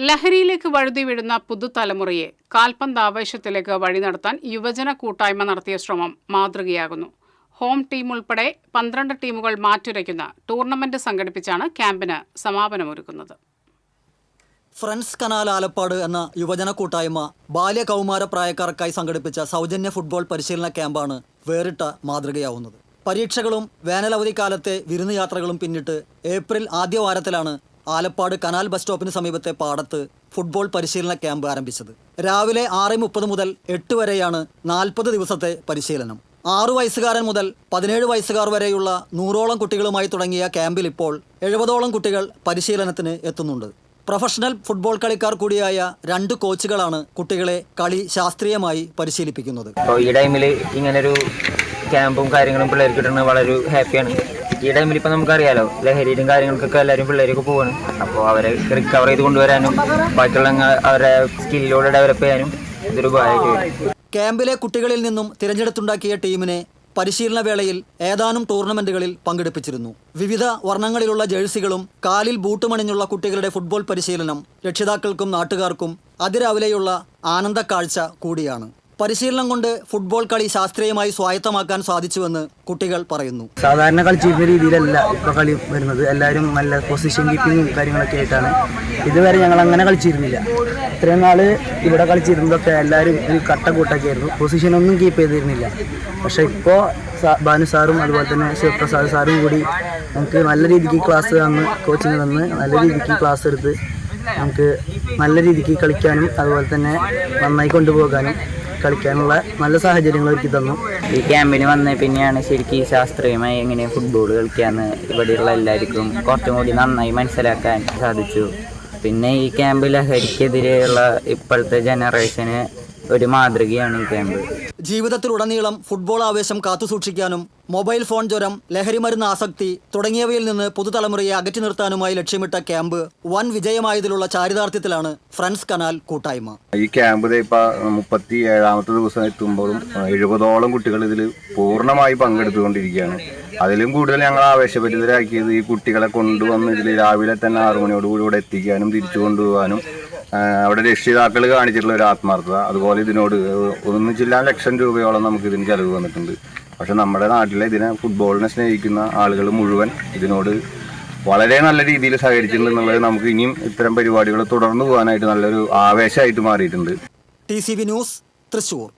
ലഹരിയിലേക്ക് വഴുതി വീഴുന്ന പുതുതലമുറയെ കാൽപന്ത് ആവേശത്തിലേക്ക് വഴി നടത്താൻ യുവജന കൂട്ടായ്മ നടത്തിയ ശ്രമം മാതൃകയാകുന്നു. ഹോം ടീം ഉൾപ്പെടെ 12 ടീമുകൾ മാറ്റുരയ്ക്കുന്ന ടൂർണമെന്റ് സംഘടിപ്പിച്ചാണ് ക്യാമ്പിന് സമാപനമൊരുക്കുന്നത്. ഫ്രണ്ട്സ് കനാൽ ആലപ്പാട് എന്ന യുവജന കൂട്ടായ്മ ബാല്യകൗമാര പ്രായക്കാർക്കായി സംഘടിപ്പിച്ച സൗജന്യ ഫുട്ബോൾ പരിശീലന ക്യാമ്പാണ് വേറിട്ട മാതൃകയാവുന്നത്. പരീക്ഷകളും വേനലവധിക്കാലത്തെ വിരുന്ന് യാത്രകളും പിന്നിട്ട് ഏപ്രിൽ ആദ്യവാരത്തിലാണ് ആലപ്പാട് കനാൽ ബസ് സ്റ്റോപ്പിന് സമീപത്തെ പാടത്ത് ഫുട്ബോൾ പരിശീലന ക്യാമ്പ് ആരംഭിച്ചത്. രാവിലെ 6:30 മുതൽ 8 വരെയാണ് 40 ദിവസത്തെ പരിശീലനം. 6 വയസ്സുകാരൻ മുതൽ 17 വയസ്സുകാർ വരെയുള്ള 100ഓളം കുട്ടികളുമായി തുടങ്ങിയ ക്യാമ്പിൽ ഇപ്പോൾ 70ഓളം കുട്ടികൾ പരിശീലനത്തിന് എത്തുന്നുണ്ട്. പ്രൊഫഷണൽ ഫുട്ബോൾ കളിക്കാർ കൂടിയായ 2 കോച്ചുകളാണ് കുട്ടികളെ കളി ശാസ്ത്രീയമായി പരിശീലിപ്പിക്കുന്നത്. ഈ ടൈമിൽ ഇങ്ങനൊരു ക്യാമ്പും കാര്യങ്ങളും പിള്ളേർക്ക് കിട്ടുന്നത് വളരെ ഹാപ്പിയാണ്. ഈ ടൈമിൽ ഇപ്പം നമുക്കറിയാലോ, ലഹരിയിലും കാര്യങ്ങൾക്കൊക്കെ എല്ലാവരും പിള്ളേരൊക്കെ പോവാണ്. അപ്പോൾ അവരെ റിക്കവർ ചെയ്ത് കൊണ്ടുവരാനും ബാക്കിയുള്ള അവരെ സ്കില്ലോടെ ഡെവലപ്പ് ചെയ്യാനും ഇതൊരു ഉപകാരമായിട്ട് വരും. ക്യാമ്പിലെ കുട്ടികളിൽ നിന്നും തിരഞ്ഞെടുത്തുണ്ടാക്കിയ ടീമിനെ പരിശീലന വേളയിൽ ഏതാനും ടൂർണമെന്റുകളിൽ പങ്കെടുപ്പിച്ചിരുന്നു. വിവിധ വർണ്ണങ്ങളിലുള്ള ജേഴ്സികളും കാലിൽ ബൂട്ടുമണിഞ്ഞുള്ള കുട്ടികളുടെ ഫുട്ബോൾ പരിശീലനം രക്ഷിതാക്കൾക്കും നാട്ടുകാർക്കും അതിരാവിലെയുള്ള ആനന്ദ കാഴ്ച കൂടിയാണ്. പരിശീലനം കൊണ്ട് ഫുട്ബോൾ കളി ശാസ്ത്രീയമായി സ്വായത്തമാക്കാൻ സാധിച്ചുവെന്ന് കുട്ടികൾ പറയുന്നു. സാധാരണ കളിച്ചിരുന്ന രീതിയിലല്ല ഇപ്പോൾ കളി വരുന്നത്. എല്ലാവരും നല്ല പൊസിഷൻ കീപ്പിങ്ങും കാര്യങ്ങളൊക്കെ ആയിട്ടാണ്. ഇതുവരെ ഞങ്ങൾ അങ്ങനെ കളിച്ചിരുന്നില്ല. ഇത്രയും നാൾ ഇവിടെ കളിച്ചിരുന്നതൊക്കെ എല്ലാവരും ഒരു കട്ടക്കൂട്ടൊക്കെ ആയിരുന്നു. പൊസിഷനൊന്നും കീപ്പ് ചെയ്തിരുന്നില്ല. പക്ഷേ ഇപ്പോൾ ഭാനു സാറും അതുപോലെ തന്നെ ശിവപ്രസാദ് സാറും കൂടി നമുക്ക് നല്ല രീതിക്ക് ക്ലാസ് തന്ന്, കോച്ചിങ് തന്ന് നല്ല രീതിക്ക് ക്ലാസ് എടുത്ത് നമുക്ക് നല്ല രീതിക്ക് കളിക്കാനും അതുപോലെ തന്നെ നന്നായി കൊണ്ടുപോകാനും കളിക്കാനുള്ള നല്ല സാഹചര്യങ്ങൾ ഒരുക്കി തന്നു. ഈ ക്യാമ്പിന് വന്ന പിന്നെയാണ് ശരിക്കും ശാസ്ത്രീയമായി എങ്ങനെ ഫുട്ബോൾ കളിക്കാമെന്ന് ഇവിടെയുള്ള എല്ലാവർക്കും കുറച്ചും കൂടി നന്നായി മനസ്സിലാക്കാൻ സാധിച്ചു. പിന്നെ ഈ ക്യാമ്പ് ലഹരിക്കെതിരെയുള്ള ഇപ്പോഴത്തെ ജനറേഷന് ഒരു മാതൃകയാണ് ഈ ക്യാമ്പ്. ജീവിതത്തിലുടനീളം ഫുട്ബോൾ ആവേശം കാത്തുസൂക്ഷിക്കാനും മൊബൈൽ ഫോൺ ജ്വരം, ലഹരിമരുന്ന് ആസക്തി തുടങ്ങിയവയിൽ നിന്ന് പുതുതലമുറയെ അകറ്റി നിർത്താനുമായി ലക്ഷ്യമിട്ട ക്യാമ്പ് വൻ വിജയമായതിലുള്ള ചാരിതാർത്ഥ്യത്തിലാണ് ഫ്രണ്ട്സ് കനാൽ കൂട്ടായ്മ. ഈ ക്യാമ്പ് ഇപ്പോൾ 37ാമത്തെ ദിവസം എത്തുമ്പോഴും 70ഓളം കുട്ടികൾ ഇതിൽ പൂർണ്ണമായി പങ്കെടുത്തുകൊണ്ടിരിക്കുകയാണ്. അതിലും കൂടുതൽ ഞങ്ങൾ ആവേശഭരിതരാക്കിയത് ഈ കുട്ടികളെ കൊണ്ടുവന്ന് ഇതിൽ രാവിലെ തന്നെ 6 മണിയോടുകൂടി ഇവിടെ എത്തിക്കാനും തിരിച്ചു കൊണ്ടുപോകാനും അവിടെ രക്ഷിതാക്കൾ കാണിച്ചിട്ടുള്ള ഒരു ആത്മാർത്ഥത. അതുപോലെ ഇതിനോട് 1 ലക്ഷം രൂപയോളം നമുക്ക് ഇതിന് ചെലവ് വന്നിട്ടുണ്ട്. പക്ഷെ നമ്മുടെ നാട്ടിലെ ഫുട്ബോളിനെ സ്നേഹിക്കുന്ന ആളുകൾ മുഴുവൻ ഇതിനോട് വളരെ നല്ല രീതിയിൽ സഹകരിച്ചിട്ടുണ്ട് എന്നുള്ളത് നമുക്ക് ഇനിയും ഇത്തരം പരിപാടികൾ തുടർന്നു പോകാനായിട്ട് നല്ലൊരു ആവേശമായിട്ട് മാറിയിട്ടുണ്ട്. TCV news, Thrissur.